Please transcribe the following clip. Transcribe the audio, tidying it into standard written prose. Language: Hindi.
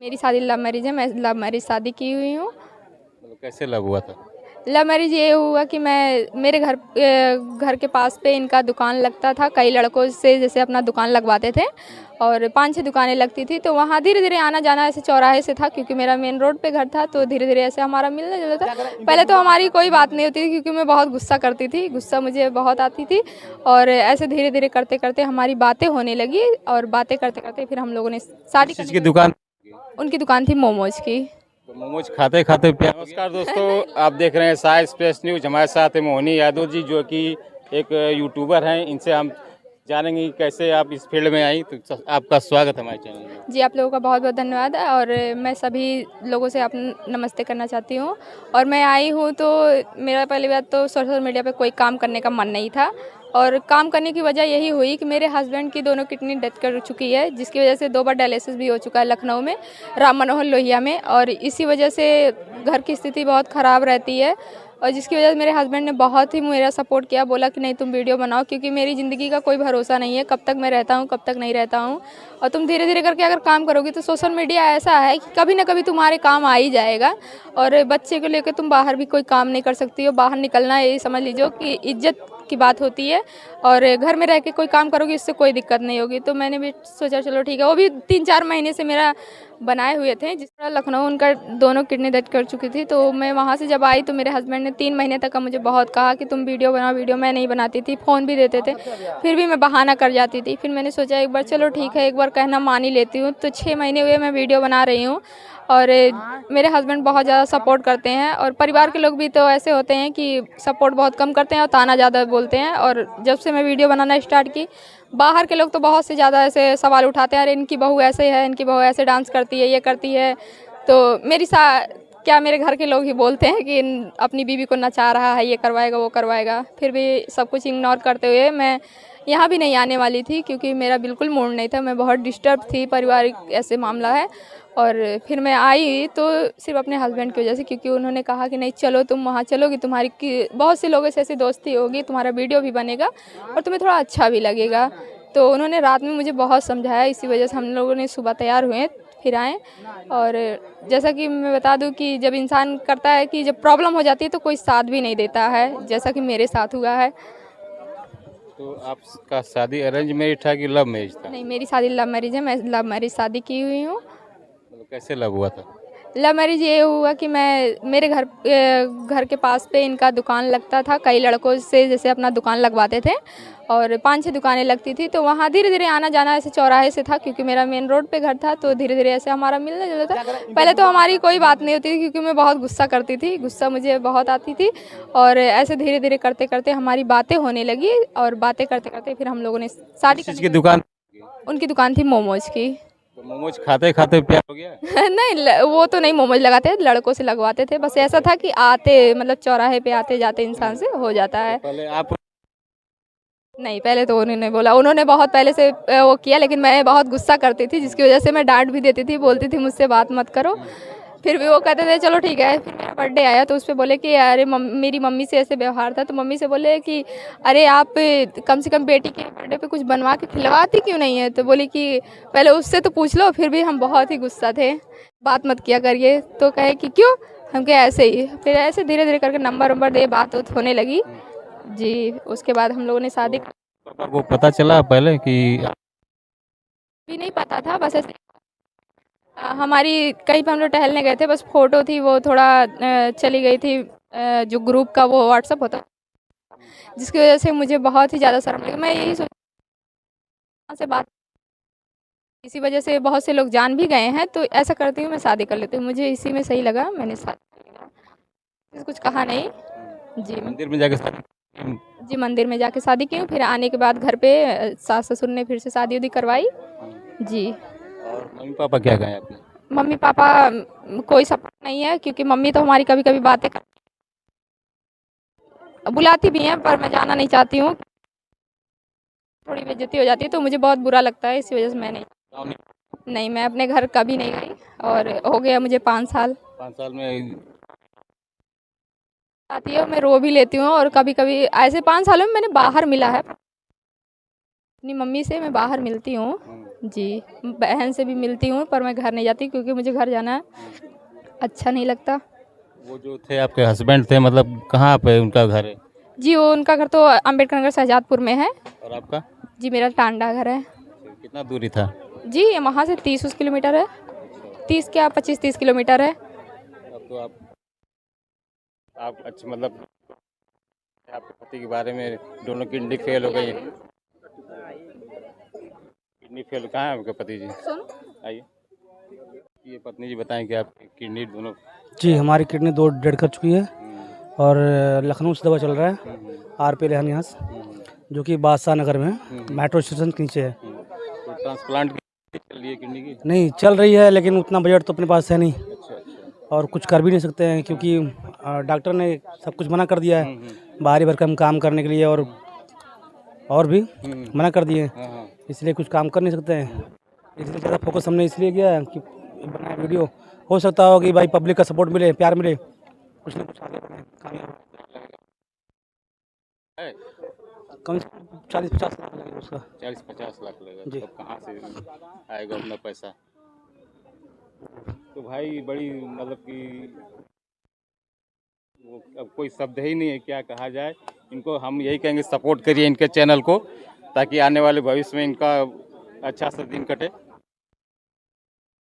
मेरी शादी लव मैरिज है। मैं लव मैरिज शादी की हुई हूँ। मतलब कैसे लव हुआ था? लव मैरिज ये हुआ कि मेरे घर के पास पे इनका दुकान लगता था। कई लड़कों से जैसे अपना दुकान लगवाते थे और 5-6 दुकानें लगती थी, तो वहाँ धीरे धीरे आना जाना ऐसे चौराहे से था, क्योंकि मेरा मेन रोड पे घर था। तो धीरे धीरे ऐसे हमारा मिलना जुलना था। पहले तो हमारी कोई बात नहीं होती थी, क्योंकि मैं बहुत गुस्सा करती थी, गुस्सा मुझे बहुत आती थी। और ऐसे धीरे धीरे करते करते हमारी बातें होने लगी, और बातें करते करते फिर हम लोगों ने शादी किस चीज़ की दुकान? उनकी दुकान थी मोमोज की। तो मोमोज खाते खाते प्यार। नमस्कार दोस्तों, आप देख रहे हैं साई एक्सप्रेस न्यूज। हमारे साथ है मोहिनी यादव जी, जो कि एक यूट्यूबर हैं। इनसे हम जानेंगे कि कैसे आप इस फील्ड में आई। तो आपका स्वागत है हमारे चैनल में। जी, आप लोगों का बहुत बहुत धन्यवाद। और मैं सभी लोगों से आप नमस्ते करना चाहती हूँ। और मैं आई हूँ तो मेरा पहली बात तो सोशल मीडिया पे कोई काम करने का मन नहीं था, और काम करने की वजह यही हुई कि मेरे हस्बैंड की दोनों किडनी डेथ कर चुकी है, जिसकी वजह से 2 बार डायलिसिस भी हो चुका है लखनऊ में, राम मनोहर लोहिया में। और इसी वजह से घर की स्थिति बहुत ख़राब रहती है, और जिसकी वजह से मेरे हस्बैंड ने बहुत ही मेरा सपोर्ट किया। बोला कि नहीं, तुम वीडियो बनाओ, क्योंकि मेरी ज़िंदगी का कोई भरोसा नहीं है, कब तक मैं रहता हूँ, कब तक नहीं रहता हूँ। और तुम धीरे धीरे करके अगर काम करोगी तो सोशल मीडिया ऐसा है कि कभी ना कभी तुम्हारे काम आ ही जाएगा। और बच्चे को लेकर तुम बाहर भी कोई काम नहीं कर सकती हो। बाहर निकलना यही समझ लीजिए कि इज्जत की बात होती है, और घर में रह के कोई काम करोगी इससे कोई दिक्कत नहीं होगी। तो मैंने भी सोचा चलो ठीक है। वो भी 3-4 महीने से मेरा बनाए हुए थे। जिस तरह लखनऊ उनका दोनों किडनी डेथ कर चुकी थी, तो मैं वहाँ से जब आई तो मेरे हस्बैंड ने 3 महीने तक का मुझे बहुत कहा कि तुम वीडियो बनाओ। वीडियो मैं नहीं बनाती थी, फ़ोन भी देते थे, फिर भी मैं बहाना कर जाती थी। फिर मैंने सोचा एक बार चलो ठीक है, एक बार कहना मान ही लेती हूँ। तो 6 महीने हुए मैं वीडियो बना रही हूँ, और मेरे हस्बैंड बहुत ज़्यादा सपोर्ट करते हैं। और परिवार के लोग भी तो ऐसे होते हैं कि सपोर्ट बहुत कम करते हैं और ताना ज़्यादा बोलते हैं। और जब से मैं वीडियो बनाना स्टार्ट की, बाहर के लोग तो बहुत से ज़्यादा ऐसे सवाल उठाते हैं, अरे इनकी बहू ऐसे है, इनकी बहू ऐसे डांस करती है, ये करती है। तो क्या मेरे घर के लोग ही बोलते हैं कि अपनी बीवी को नचा रहा है, ये करवाएगा वो करवाएगा। फिर भी सब कुछ इग्नोर करते हुए मैं यहाँ भी नहीं आने वाली थी, क्योंकि मेरा बिल्कुल मूड नहीं था। मैं बहुत डिस्टर्ब थी, पारिवारिक ऐसे मामला है। और फिर मैं आई तो सिर्फ अपने हस्बैंड की वजह से, क्योंकि उन्होंने कहा कि नहीं चलो, तुम वहाँ चलोगी, तुम्हारी बहुत से लोगों से ऐसी दोस्ती होगी, तुम्हारा वीडियो भी बनेगा और तुम्हें थोड़ा अच्छा भी लगेगा। तो उन्होंने रात में मुझे बहुत समझाया। इसी वजह से हम लोगों ने सुबह तैयार हुए, फिर आए। और जैसा कि मैं बता दूं कि जब इंसान करता है कि जब प्रॉब्लम हो जाती है तो कोई साथ भी नहीं देता है, जैसा कि मेरे साथ हुआ है। तो आपका शादी अरेंज मैरिज था कि लव मैरिज था? नहीं, मेरी शादी लव मैरिज है। मैं लव मैरिज शादी की हुई हूँ। मतलब कैसे लव हुआ था? लव मैरिज ये हुआ कि मेरे घर के पास पे इनका दुकान लगता था। कई लड़कों से जैसे अपना दुकान लगवाते थे, और 5-6 दुकानें लगती थी, तो वहाँ धीरे धीरे आना जाना ऐसे चौराहे से था, क्योंकि मेरा मेन रोड पे घर था। तो धीरे धीरे ऐसे हमारा मिलना जुलना था। पहले तो हमारी कोई बात नहीं होती थी, क्योंकि मैं बहुत गुस्सा करती थी, गुस्सा मुझे बहुत आती थी। और ऐसे धीरे धीरे करते करते हमारी बातें होने लगी, और बातें करते करते फिर हम लोगों ने शादी किस चीज़ की दुकान? उनकी दुकान थी मोमोज की। तो मोमोज खाते खाते प्यार हो गया? नहीं, वो तो नहीं मोमोज लगाते, लड़कों से लगवाते थे। बस ऐसा था कि आते मतलब चौराहे पे आते जाते इंसान से हो जाता है। पहले आप नहीं, पहले तो उन्होंने बोला, उन्होंने बहुत पहले से वो किया, लेकिन मैं बहुत गुस्सा करती थी, जिसकी वजह से मैं डांट भी देती थी, बोलती थी मुझसे बात मत करो। फिर भी वो कहते थे चलो ठीक है। फिर मेरा बर्थडे आया तो उस पर बोले कि अरे मेरी मम्मी से ऐसे व्यवहार था, तो मम्मी से बोले कि अरे आप कम से कम बेटी के बर्थडे पे कुछ बनवा के खिलवाती क्यों नहीं है। तो बोली कि पहले उससे तो पूछ लो। फिर भी हम बहुत ही गुस्सा थे, बात मत किया करिए। तो कहे कि क्यों, हम कहे ऐसे ही। फिर ऐसे धीरे धीरे करके नंबर दे बात होने लगी जी। उसके बाद हम लोगों ने शादी पापा को पता चला पहले कि भी नहीं पता था, बस ऐसे हमारी कहीं पे हम लोग टहलने गए थे, बस फोटो थी वो थोड़ा चली गई थी, जो ग्रुप का वो व्हाट्सअप होता, जिसकी वजह से मुझे बहुत ही ज़्यादा शर्म लगी। मैं यही सोचा से बात, इसी वजह से बहुत से लोग जान भी गए हैं, तो ऐसा करती हूँ मैं शादी कर लेती हूँ। मुझे इसी में सही लगा, मैंने शादी कर लिया। कुछ कहा नहीं जी। मंदिर में जाके शादी? जी, मंदिर में जाके शादी की हूँ। फिर आने के बाद घर पे सास ससुर ने फिर से शादी उदी करवाई जी। और मम्मी पापा क्या कहें आपने? मम्मी पापा कोई सपोर्ट नहीं है, क्योंकि मम्मी तो हमारी कभी कभी बातें बुलाती भी हैं, पर मैं जाना नहीं चाहती हूँ, थोड़ी बेइज्जती हो जाती है, तो मुझे बहुत बुरा लगता है। इसी वजह से मैं नहीं, मैं अपने घर कभी नहीं गई, और हो गया मुझे 5 साल। 5 साल में आती है, मैं रो भी लेती हूँ, और कभी कभी ऐसे 5 सालों में मैंने बाहर मिला है, अपनी मम्मी से मैं बाहर मिलती हूँ जी, बहन से भी मिलती हूँ, पर मैं घर नहीं जाती क्योंकि मुझे घर जाना अच्छा नहीं लगता। वो जो थे आपके हस्बैंड थे, मतलब कहाँ पे उनका घर है? जी वो उनका घर तो अम्बेडकर नगर शहजादपुर में है। और आपका? जी मेरा टांडा घर है। कितना दूरी था? जी वहाँ से 30 किलोमीटर है, 30 क्या 25-30 किलोमीटर है। अब तो आप अच्छा, मतलब आपके पति के बारे में, दोनों किडनी फेल हो गई है। किडनी फेल कहाँ है आपके पति जी? आइए, ये पत्नी जी बताएं कि आपकी किडनी दोनों। जी हमारी किडनी 2 डेड कर चुकी है और लखनऊ से दवा चल रहा है RP लहनियास, जो कि बादशाह नगर में मेट्रो स्टेशन के नीचे है। तो ट्रांसप्लांट की चल रही है किडनी की? नहीं चल रही है, लेकिन उतना बजट तो अपने पास है नहीं अच्छा अच्छा। और कुछ कर भी नहीं सकते हैं क्योंकि डॉक्टर ने सब कुछ मना कर दिया है बाहरी भरकम काम करने के लिए, और भी मना कर दिए, हाँ। इसलिए कुछ काम कर नहीं सकते हैं। इसलिए ज़्यादा फोकस हमने इसलिए किया है कि बनाए वीडियो, हो सकता हो कि भाई पब्लिक का सपोर्ट मिले, प्यार मिले, कुछ ना कुछ आगे बढ़े, कामयाब है? कम से कम 40-50 लाख लगेगा उसका। 40-50 लाख लगेगा। जी। तो कहाँ से आएगा उतना पैसा? तो भाई बड़ी मतलब कि वो अब कोई शब्द ही नहीं है, क्या कहा जाए। इनको हम यही कहेंगे, सपोर्ट करिए इनके चैनल को, ताकि आने वाले भविष्य में इनका अच्छा सा दिन कटे।